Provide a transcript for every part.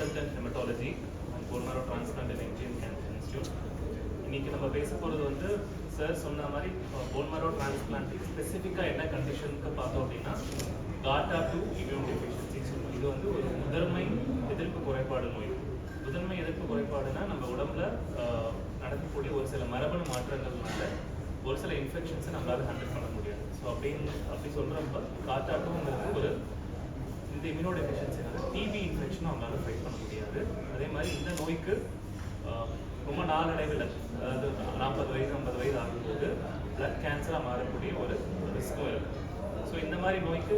consultant hematology and bone marrow transplant and MGM Cancer Institute. இன்னைக்கு நம்ம பேச போகிறது வந்து சார் சொன்ன மாதிரி போன் மேரோ டிரான்ஸ்பிளான்ட் ஸ்பெசிஃபிக்காக என்ன கண்டிஷனுக்கு பார்த்தோம் அப்படின்னா GATA2 இம்யூன் டெஃபிஷியன்சி சொல்லுவோம். இது வந்து ஒரு முதன்மை எதிர்ப்பு குறைபாடு நோய். முதன்மை எதிர்ப்பு குறைபாடுனா நம்ம உடம்புல நடக்கக்கூடிய ஒரு சில மரபணு மாற்றங்கள்னால ஒரு சில இன்ஃபெக்ஷன்ஸை நம்மளால ஹேண்டில் பண்ண முடியாது. ஸோ அப்படி சொல்கிறப்ப GATA2ங்கிறது ஒரு இந்த இம்யூனோ டெஃபிஷியன்சினால டிபி இன்ஃபெக்ஷனும் அவங்களால ஃபைட் பண்ண முடியாது. அதே மாதிரி இந்த நோய்க்கு ரொம்ப நாளடைவில், அதாவது 40 வயது 50 வயது ஆகும்போது பிளட் கேன்சராக மாறக்கூடிய ஒரு ரிஸ்க்கும் இருக்குது. ஸோ இந்த மாதிரி நோய்க்கு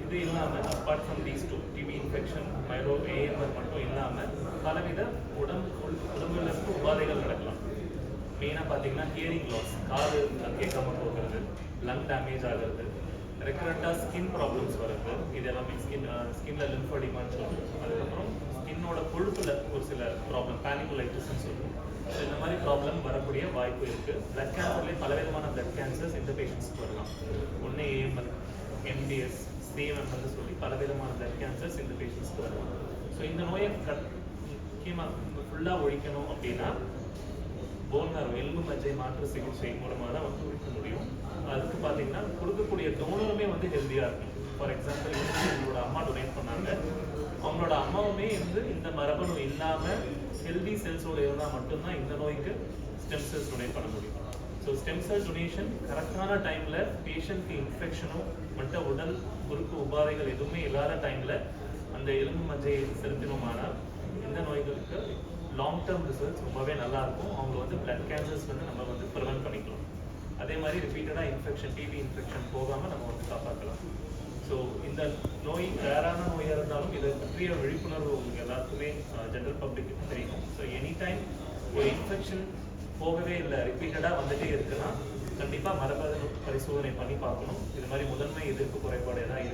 இது இல்லாமல் apart from these two TB infection micro AMR மட்டும் இல்லாமல் பலவித உடம்புல இருக்க உபாதைகள் நடக்கலாம். மெயினாக பார்த்தீங்கன்னா ஹியரிங் லாஸ், காது கேட்காம போகிறது, லங் டேமேஜ் ஆகிறது, ரெகுலட்டாக ஸ்கின் ப்ராப்ளம்ஸ் வருது, இது எல்லாமே ஸ்கின்ல லிம்ஃபோடிமான்னு சொல்லுவோம். அதுக்கப்புறம் ஸ்கின்னோட கொழுப்பில் ஒரு சில ப்ராப்ளம் பேனிகுலைட்டிஸ்ன்னு சொல்லுவோம். ஸோ இந்த மாதிரி ப்ராப்ளம் வரக்கூடிய வாய்ப்பு இருக்குது. பிளட் கேன்சர்லேயே பலவிதமான பிளட் கேன்சர்ஸ் இந்த பேஷண்ட்ஸ்க்கு வரலாம். ஒன்று ஏஎம்எல், எம்டிஎஸ், சிஎம்எம்னு சொல்லி பலவிதமான பிளட் கேன்சர்ஸ் இந்த பேஷண்ட்ஸ்க்கு வரலாம். ஸோ இந்த நோயை முக்கியமாக ஃபுல்லாக ஒழிக்கணும் அப்படின்னா போன் மேரோ எலும்பு மஜ்ஜை மாற்று சிகிச்சை மூலமாக தான் வந்து ஒழிக்க முடியும். அதுக்கு பார்த்தீங்கன்னா கொடுக்கக்கூடிய டோனருமே வந்து ஹெல்த்தியாக இருக்கும். ஃபார் எக்ஸாம்பிள் எங்களோட அம்மா டொனேட் பண்ணாங்க. அவங்களோட அம்மாவுமே வந்து இந்த மரபணு இல்லாமல் ஹெல்தி செல்ஸோடு இருந்தால் மட்டும்தான் இந்த நோய்க்கு ஸ்டெம் செல்ஸ் டொனேட் பண்ண முடியும். ஸோ ஸ்டெம் செல் டொனேஷன் கரெக்டான டைமில் பேஷண்ட்க்கு இன்ஃபெக்ஷனும் மற்ற உடல் உறுப்பு உபாதைகள் எதுவுமே இல்லாத டைமில் அந்த எலும்பு மஜ்ஜையை செலுத்தினோமானால் இந்த நோய்களுக்கு லாங் டேர்ம் ரிசல்ட்ஸ் ரொம்பவே நல்லாயிருக்கும். அவங்க வந்து பிளட் கேன்சர்ஸ் வந்து நம்ம வந்து ப்ரிவென்ட் பண்ணிக்கலாம். அதே மாதிரி ரிப்பீட்டடாக இன்ஃபெக்ஷன், டிபி இன்ஃபெக்ஷன் போகாமல் நம்ம வந்து காப்பாற்றலாம். ஸோ இந்த நோய் ரேரான நோயாக இருந்தாலும் இதை பற்றிய விழிப்புணர்வு உங்களுக்கு எல்லாருக்குமே ஜென்ரல் பப்ளிக்கு தெரியும். ஸோ எனி டைம் ஒரு இன்ஃபெக்ஷன் போகவே இல்லை, ரிப்பீட்டடாக வந்துகிட்டே இருக்குன்னா கண்டிப்பாக மரபணு பரிசோதனை பண்ணி பார்க்கணும். இது மாதிரி முதன்மை எதிர்ப்பு குறைபாடு எதாவது